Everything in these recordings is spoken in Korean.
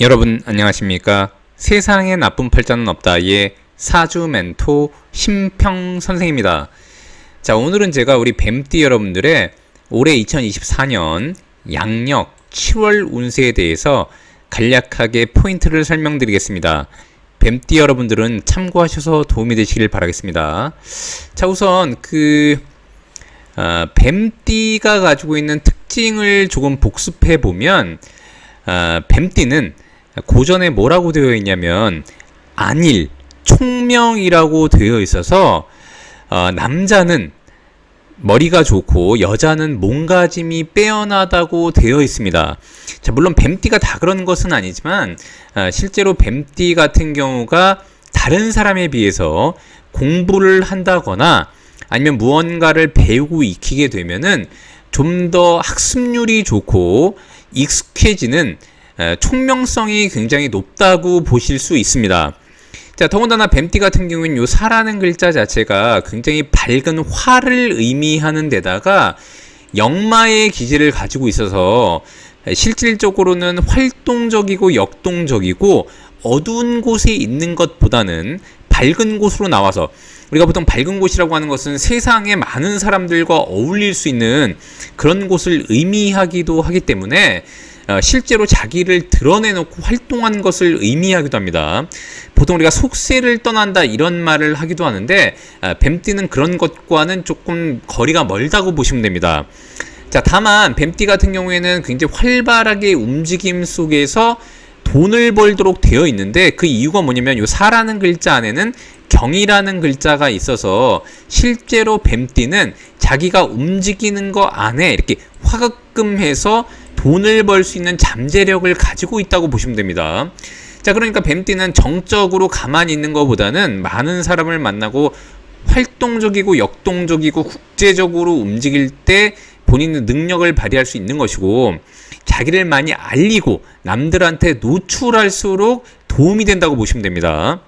여러분 안녕하십니까? 세상에 나쁜 팔자는 없다의 사주 멘토 심평 선생입니다. 자, 오늘은 제가 우리 뱀띠 여러분들의 올해 2024년 양력 7월 운세에 대해서 간략하게 포인트를 설명드리겠습니다. 뱀띠 여러분들은 참고하셔서 도움이 되시길 바라겠습니다. 자, 우선 뱀띠가 가지고 있는 특징을 조금 복습해 보면 뱀띠는 고전에 뭐라고 되어 있냐면 안일, 총명이라고 되어 있어서 남자는 머리가 좋고 여자는 몸가짐이 빼어나다고 되어 있습니다. 자, 물론 뱀띠가 다 그런 것은 아니지만 실제로 뱀띠 같은 경우가 다른 사람에 비해서 공부를 한다거나 아니면 무언가를 배우고 익히게 되면은 좀 더 학습률이 좋고 익숙해지는 총명성이 굉장히 높다고 보실 수 있습니다. 자, 더군다나 뱀띠 같은 경우는 요 사라는 글자 자체가 굉장히 밝은 화를 의미하는 데다가 역마의 기질을 가지고 있어서 실질적으로는 활동적이고 역동적이고 어두운 곳에 있는 것보다는 밝은 곳으로 나와서, 우리가 보통 밝은 곳이라고 하는 것은 세상에 많은 사람들과 어울릴 수 있는 그런 곳을 의미하기도 하기 때문에 실제로 자기를 드러내놓고 활동한 것을 의미하기도 합니다. 보통 우리가 속세를 떠난다 이런 말을 하기도 하는데 뱀띠는 그런 것과는 조금 거리가 멀다고 보시면 됩니다. 자, 다만 뱀띠 같은 경우에는 굉장히 활발하게 움직임 속에서 돈을 벌도록 되어 있는데, 그 이유가 뭐냐면 요 사라는 글자 안에는 경이라는 글자가 있어서 실제로 뱀띠는 자기가 움직이는 거 안에 이렇게 화급금해서 돈을 벌 수 있는 잠재력을 가지고 있다고 보시면 됩니다. 자, 그러니까 뱀띠는 정적으로 가만히 있는 것보다는 많은 사람을 만나고 활동적이고 역동적이고 국제적으로 움직일 때 본인의 능력을 발휘할 수 있는 것이고, 자기를 많이 알리고 남들한테 노출할수록 도움이 된다고 보시면 됩니다.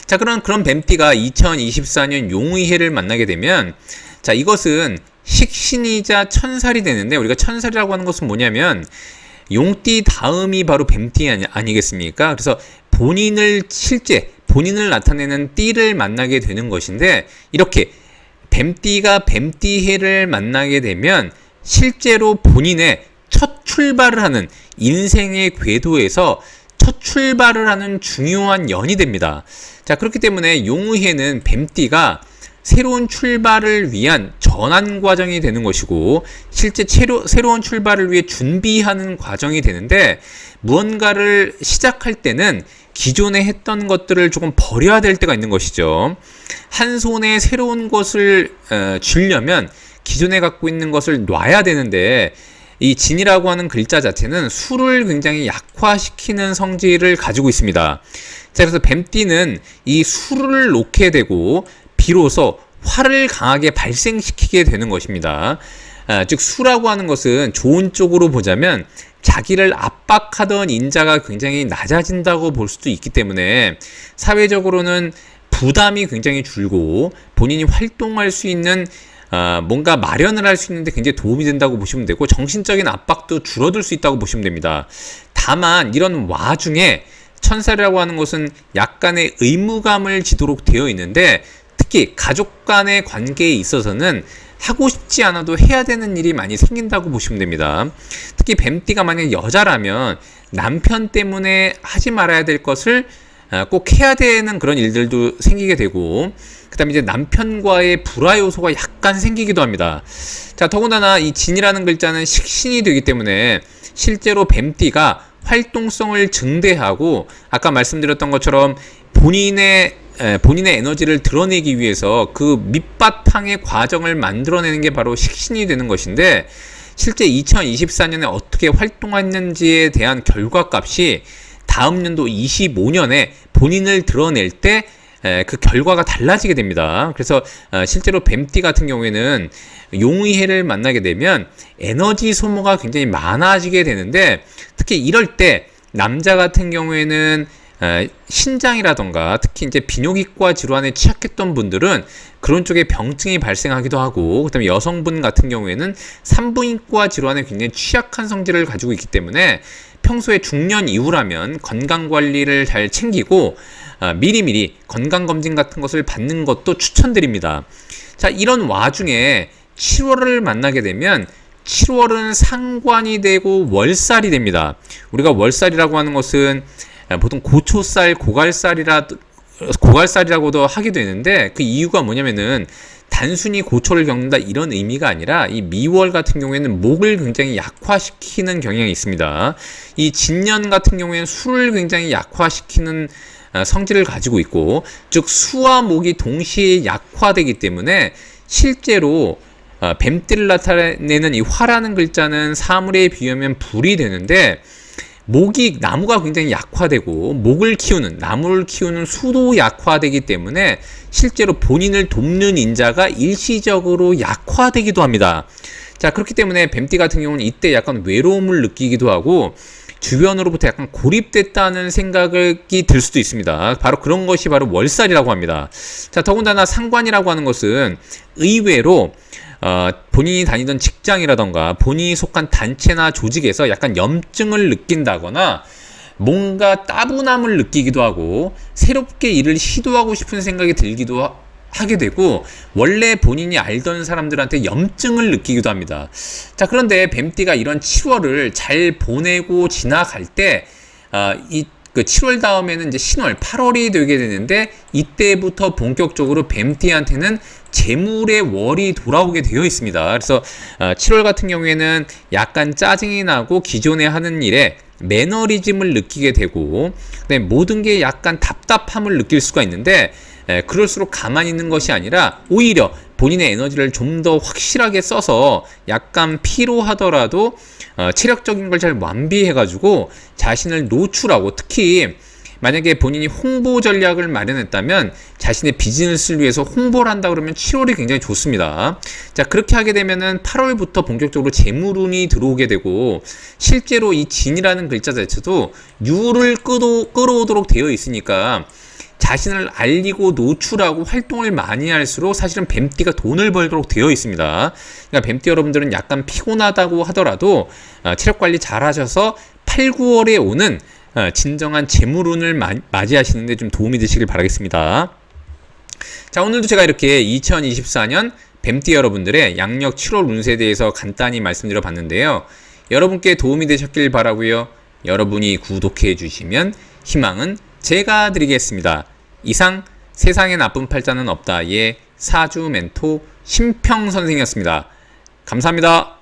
자, 그런 뱀띠가 2024년 용의 해를 만나게 되면, 자, 이것은 식신이자 천살이 되는데, 우리가 천살이라고 하는 것은 뭐냐면 용띠 다음이 바로 뱀띠 아니겠습니까? 그래서 실제 본인을 나타내는 띠를 만나게 되는 것인데, 이렇게 뱀띠가 뱀띠해를 만나게 되면 실제로 본인의 첫 출발을 하는, 인생의 궤도에서 첫 출발을 하는 중요한 연이 됩니다. 자, 그렇기 때문에 용의해는 뱀띠가 새로운 출발을 위한 전환 과정이 되는 것이고, 실제 새로운 출발을 위해 준비하는 과정이 되는데, 무언가를 시작할 때는 기존에 했던 것들을 조금 버려야 될 때가 있는 것이죠. 한 손에 새로운 것을 쥐려면 기존에 갖고 있는 것을 놔야 되는데, 이 진이라고 하는 글자 자체는 수를 굉장히 약화시키는 성질을 가지고 있습니다. 자, 그래서 뱀띠는 이 수를 놓게 되고 비로소 화를 강하게 발생시키게 되는 것입니다. 즉 수라고 하는 것은 좋은 쪽으로 보자면 자기를 압박하던 인자가 굉장히 낮아진다고 볼 수도 있기 때문에 사회적으로는 부담이 굉장히 줄고 본인이 활동할 수 있는 뭔가 마련을 할 수 있는데 굉장히 도움이 된다고 보시면 되고, 정신적인 압박도 줄어들 수 있다고 보시면 됩니다. 다만 이런 와중에 천살이라고 하는 것은 약간의 의무감을 지도록 되어 있는데, 특히 가족 간의 관계에 있어서는 하고 싶지 않아도 해야 되는 일이 많이 생긴다고 보시면 됩니다. 특히 뱀띠가 만약 여자라면 남편 때문에 하지 말아야 될 것을 꼭 해야 되는 그런 일들도 생기게 되고, 그 다음에 이제 남편과의 불화 요소가 약간 생기기도 합니다. 자, 더군다나 이 진이라는 글자는 식신이 되기 때문에 실제로 뱀띠가 활동성을 증대하고, 아까 말씀드렸던 것처럼 본인의 에너지를 드러내기 위해서 그 밑바탕의 과정을 만들어내는 게 바로 식신이 되는 것인데, 실제 2024년에 어떻게 활동했는지에 대한 결과값이 다음 연도 25년에 본인을 드러낼 때 그 결과가 달라지게 됩니다. 그래서 실제로 뱀띠 같은 경우에는 용의 해를 만나게 되면 에너지 소모가 굉장히 많아지게 되는데, 특히 이럴 때 남자 같은 경우에는 신장이라던가 특히 이제 비뇨기과 질환에 취약했던 분들은 그런 쪽에 병증이 발생하기도 하고, 그다음에 여성분 같은 경우에는 산부인과 질환에 굉장히 취약한 성질을 가지고 있기 때문에 평소에 중년 이후라면 건강관리를 잘 챙기고 미리미리 건강검진 같은 것을 받는 것도 추천드립니다. 자, 이런 와중에 7월을 만나게 되면 7월은 상관이 되고 월살이 됩니다. 우리가 월살이라고 하는 것은 보통 고초살, 고갈살이라고도 하기도 했는데, 그 이유가 뭐냐면은 단순히 고초를 겪는다 이런 의미가 아니라 이 미월 같은 경우에는 목을 굉장히 약화시키는 경향이 있습니다. 이 진년 같은 경우에는 수를 굉장히 약화시키는 성질을 가지고 있고, 즉 수와 목이 동시에 약화되기 때문에 실제로 뱀띠를 나타내는 이 화라는 글자는 사물에 비하면 불이 되는데, 나무가 굉장히 약화되고 나무를 키우는 수도 약화되기 때문에 실제로 본인을 돕는 인자가 일시적으로 약화되기도 합니다. 자, 그렇기 때문에 뱀띠 같은 경우는 이때 약간 외로움을 느끼기도 하고 주변으로부터 약간 고립됐다는 생각이 들 수도 있습니다. 바로 그런 것이 바로 월살이라고 합니다. 자, 더군다나 상관이라고 하는 것은 의외로 본인이 다니던 직장이라던가 본인이 속한 단체나 조직에서 약간 염증을 느낀다거나 뭔가 따분함을 느끼기도 하고 새롭게 일을 시도하고 싶은 생각이 들기도 하게 되고, 원래 본인이 알던 사람들한테 염증을 느끼기도 합니다. 자, 그런데 뱀띠가 이런 7월을 잘 보내고 지나갈 때 그 7월 다음에는 이제 신월 8월이 되게 되는데, 이때부터 본격적으로 뱀띠한테는 재물의 월이 돌아오게 되어 있습니다. 그래서 7월 같은 경우에는 약간 짜증이 나고 기존에 하는 일에 매너리즘을 느끼게 되고, 모든 게 약간 답답함을 느낄 수가 있는데, 그럴수록 가만히 있는 것이 아니라 오히려 본인의 에너지를 좀 더 확실하게 써서 약간 피로하더라도 체력적인 걸 잘 완비해가지고 자신을 노출하고, 특히 만약에 본인이 홍보 전략을 마련했다면 자신의 비즈니스를 위해서 홍보를 한다 그러면 7월이 굉장히 좋습니다. 자, 그렇게 하게 되면은 8월부터 본격적으로 재물운이 들어오게 되고, 실제로 이 진이라는 글자 자체도 유를 끌어오도록 되어 있으니까 자신을 알리고 노출하고 활동을 많이 할수록 사실은 뱀띠가 돈을 벌도록 되어 있습니다. 그러니까 뱀띠 여러분들은 약간 피곤하다고 하더라도 체력 관리 잘 하셔서 8, 9월에 오는 진정한 재물운을 맞이하시는 데 좀 도움이 되시길 바라겠습니다. 자, 오늘도 제가 이렇게 2024년 뱀띠 여러분들의 양력 7월 운세에 대해서 간단히 말씀드려 봤는데요. 여러분께 도움이 되셨길 바라고요. 여러분이 구독해 주시면 희망은 제가 드리겠습니다. 이상 세상에 나쁜 팔자는 없다의 사주 멘토 심평 선생이었습니다. 감사합니다.